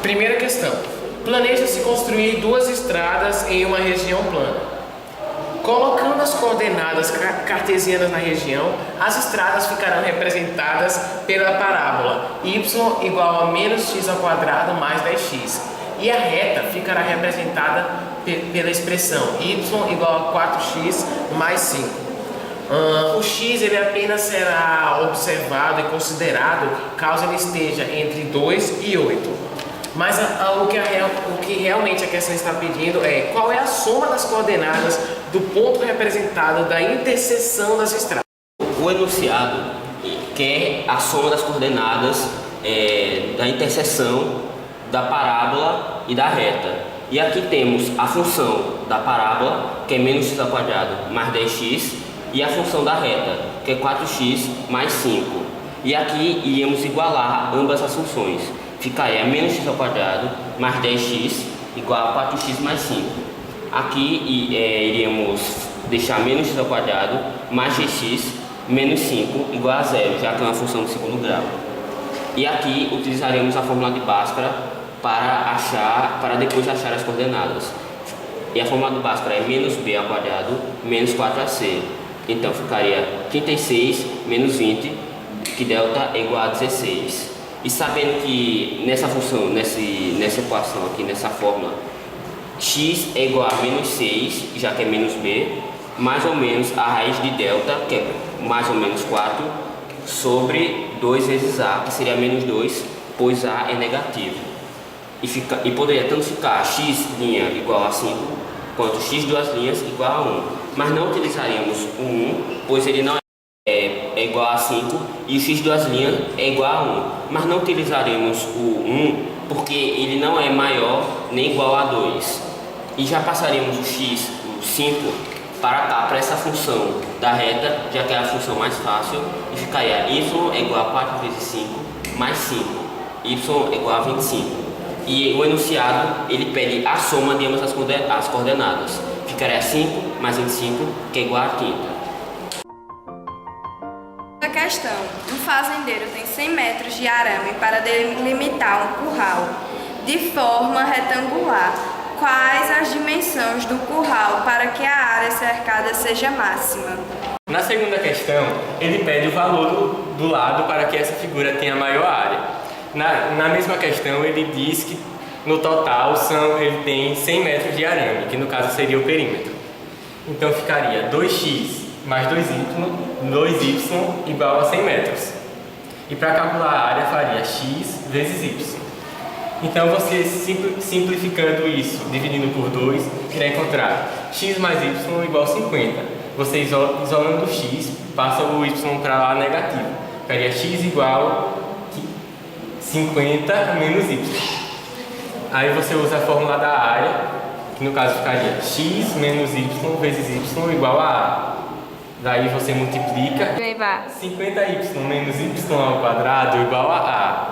Primeira questão. Planeja-se construir 2 estradas em uma região plana. Colocando as coordenadas cartesianas na região, as estradas ficarão representadas pela parábola y igual a menos x ao quadrado mais 10x. E a reta ficará representada pela expressão y igual a 4x mais 5. O x ele apenas será observado e considerado caso ele esteja entre 2 e 8. Mas o que realmente a questão está pedindo é qual é a soma das coordenadas do ponto representado da interseção das estradas. O enunciado quer a soma das coordenadas da interseção da parábola e da reta. E aqui temos a função da parábola, que é menos x ao quadrado mais 10x, e a função da reta, que é 4x mais 5. E aqui iremos igualar ambas as funções. Ficaria menos x ao quadrado mais 10x igual a 4x mais 5. Aqui iríamos deixar menos x ao quadrado mais gx menos 5 igual a 0, já que é uma função de segundo grau. E aqui utilizaremos a fórmula de Bhaskara para depois achar as coordenadas. E a fórmula de Bhaskara é menos b ao quadrado menos 4ac. Então ficaria 36 menos 20, que delta é igual a 16. E sabendo que nessa função, nessa equação aqui, nessa fórmula, x é igual a menos 6, já que é menos b, mais ou menos a raiz de delta, que é mais ou menos 4, sobre 2 vezes a, que seria menos 2, pois a é negativo. E poderia tanto ficar x' igual a 5, quanto x duas linhas igual a 1. Mas não utilizaríamos o 1, pois ele não é igual a 5 e o x duas linhas é igual a 1. Mas não utilizaremos o 1 porque ele não é maior nem igual a 2. E já passaremos o x, o 5, para cá, para essa função da reta, já que é a função mais fácil, e ficaria y é igual a 4 vezes 5 mais 5, y é igual a 25. E o enunciado, ele pede a soma de ambas as coordenadas. Ficaria 5 mais 25, que é igual a 30. Questão. Um fazendeiro tem 100 metros de arame para delimitar um curral de forma retangular. Quais as dimensões do curral para que a área cercada seja máxima? Na segunda questão, ele pede o valor do lado para que essa figura tenha maior área. Na mesma questão, ele diz que no total ele tem 100 metros de arame, que no caso seria o perímetro. Então ficaria 2x mais 2y igual a 100 metros. E para calcular a área faria x vezes y. Então você simplificando isso, dividindo por 2, irá encontrar x mais y igual a 50. Você isolando o x, passa o y para lá negativo. Ficaria x igual a 50 menos y. Aí você usa a fórmula da área, que no caso ficaria x menos y vezes y igual a a. Daí você multiplica 50y menos y ao quadrado igual a a.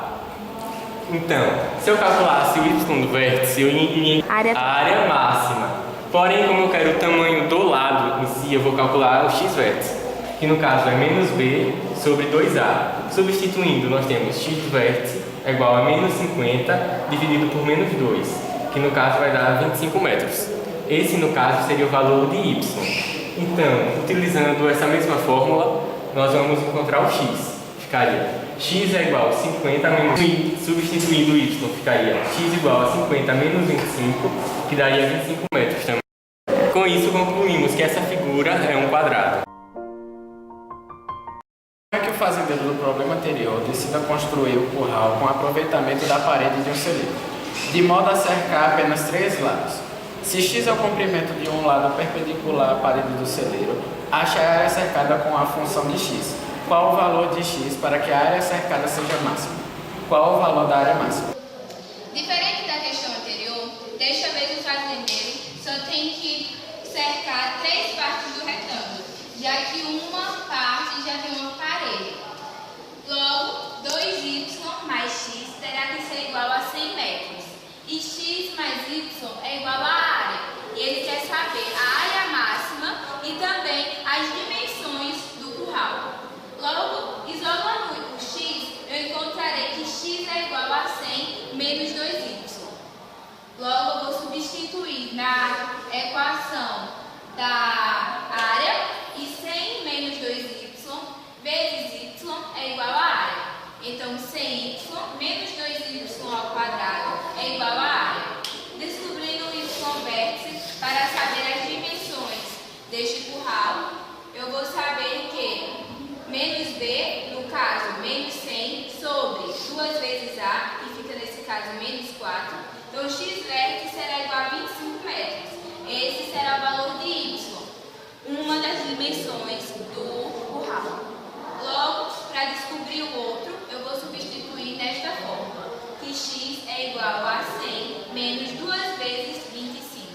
Então, se eu calculasse o y do vértice, eu iria a área máxima. Porém, como eu quero o tamanho do lado em si, eu vou calcular o x vértice, que no caso é menos b sobre 2a. Substituindo, nós temos x do vértice é igual a menos 50 dividido por menos 2, que no caso vai dar 25 metros. Esse, no caso, seria o valor de y. Então, utilizando essa mesma fórmula, nós vamos encontrar o x. Ficaria x é igual a 50 menos substituindo o y, ficaria x igual a 50 menos 25, que daria 25 metros também. Com isso, concluímos que essa figura é um quadrado. Como é que o fazendeiro do problema anterior decida construir o curral com aproveitamento da parede de um celeiro, de modo a cercar apenas 3 lados? Se x é o comprimento de um lado perpendicular à parede do celeiro, ache a área cercada com a função de x. Qual o valor de x para que a área cercada seja máxima? Qual o valor da área máxima? Diferente da questão anterior, desta vez o fazendeiro só tem que cercar 3 partes do retângulo, já que uma parte já tem uma parede. Logo, 2y mais x terá que ser igual a 100 metros. E x mais y é igual à área. E ele quer saber a área máxima e também as dimensões do curral. Logo, isolando o x, eu encontrarei que x é igual a 100 menos 2y. Logo, eu vou substituir na equação da área e 100 menos 2y vezes y é igual a área. Então, 100y menos 2y ao quadrado é igual a área. Descobrindo o y-vértice para saber as dimensões deste curral, eu vou saber que menos b, no caso, menos 100 sobre 2 vezes a, que fica nesse caso menos 4. Então, x-vértice será igual a 25 metros. Esse será o valor de y, uma das dimensões do curral. Logo, para descobrir o outro, eu vou substituir nesta forma, que x é igual a 100 menos 2 vezes 25.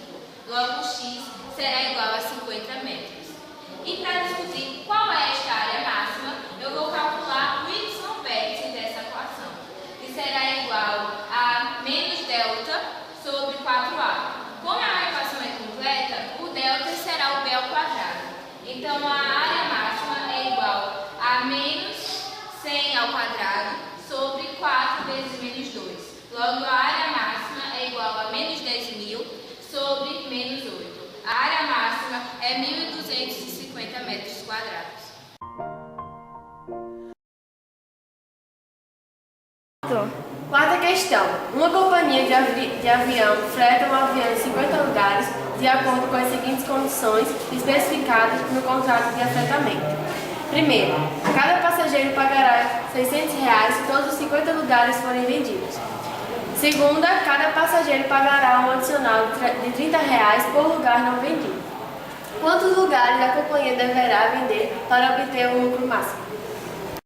Logo, x será igual a 50 metros. E para descobrir qual é esta área máxima, eu vou calcular o y-vértice dessa equação, que será igual a menos delta sobre 4a. Como a equação é completa, o delta será o b ao quadrado. Então, a área máxima é igual a menos 100 ao quadrado sobre 4 vezes menos 2. Logo, a área máxima é igual a menos 10.000 sobre menos 8. A área máxima é 1.250 metros quadrados. Quarta questão. Uma companhia de avião freta um avião em 50 lugares de acordo com as seguintes condições especificadas no contrato de afretamento. Primeiro, cada passageiro pagará R$600 se todos os 50 lugares forem vendidos. Segunda, cada passageiro pagará um adicional de R$30 por lugar não vendido. Quantos lugares a companhia deverá vender para obter o lucro máximo?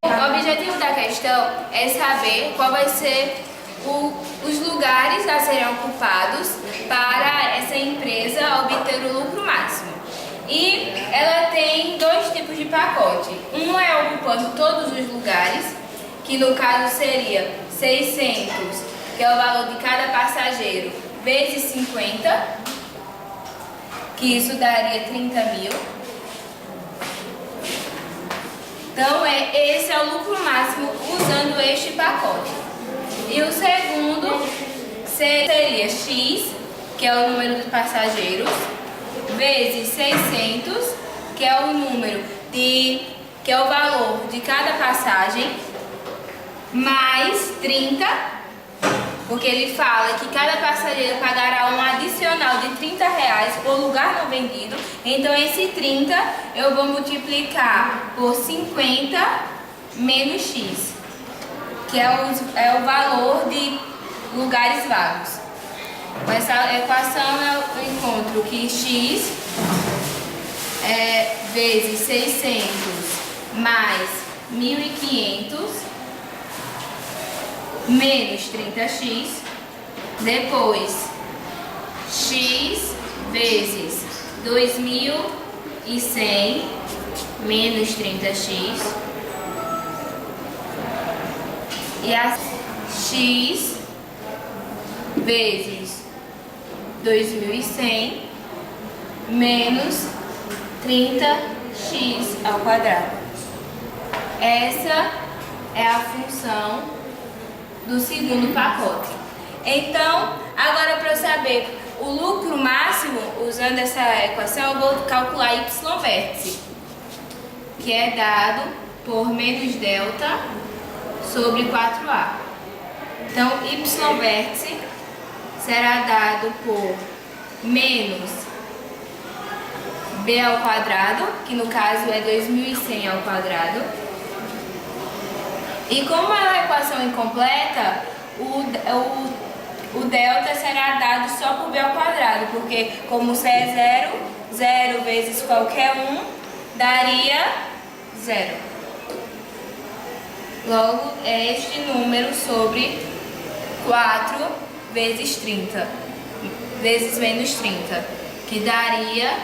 O objetivo da questão é saber qual vai ser os lugares a serem ocupados para essa empresa obter o lucro máximo. E ela tem dois tipos de pacote. Um é ocupando todos os lugares, que no caso seria 600, que é o valor de cada passageiro, vezes 50, que isso daria 30.000. Então, esse é o lucro máximo usando este pacote. E o segundo seria X, que é o número de passageiros, vezes 600, que é o número que é o valor de cada passagem, mais 30, porque ele fala que cada passageiro pagará um adicional de R$30 por lugar não vendido. Então, esse 30 eu vou multiplicar por 50 menos X, que é o valor de lugares vagos. Com essa equação eu encontro que X é vezes 600 mais 1.500 menos 30x, depois x vezes 2.100 menos 30x, e a x vezes 2.100 menos 30x ao quadrado. Essa é a função do segundo pacote. Então, agora para eu saber o lucro máximo, usando essa equação, eu vou calcular y-vértice, que é dado por menos delta sobre 4a. Então, y-vértice será dado por menos b ao quadrado, que no caso é 2.100 ao quadrado. E como é uma equação incompleta, o delta será dado só por b ao quadrado, porque como c é 0, 0 vezes qualquer um daria 0. Logo, é este número sobre 4 vezes 30, vezes menos 30, que daria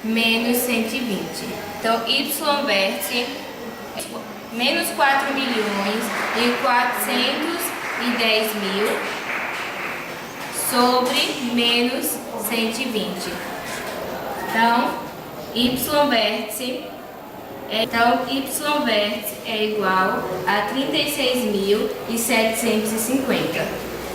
menos 120. Então, y-vértice é menos 4.410.000 sobre menos 120. Então, y-vértice é igual a 36.750.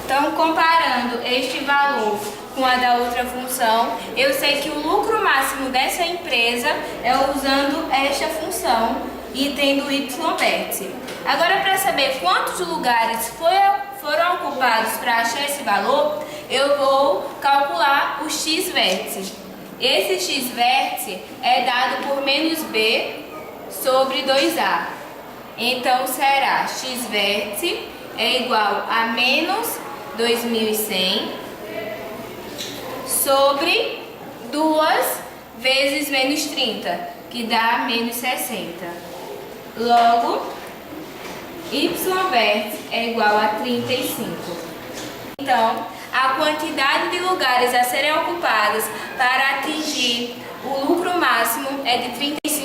Então, comparando este valor com a da outra função, eu sei que o lucro máximo dessa empresa é usando esta função e tendo y vértice. Agora, para saber quantos lugares foram ocupados para achar esse valor, eu vou calcular o x vértice. Esse x vértice é dado por menos b sobre 2a. Então, será x vértice é igual a menos 2.100 sobre 2 vezes menos 30, que dá menos 60. Logo, y vértice é igual a 35. Então, a quantidade de lugares a serem ocupados para atingir o lucro máximo é de 35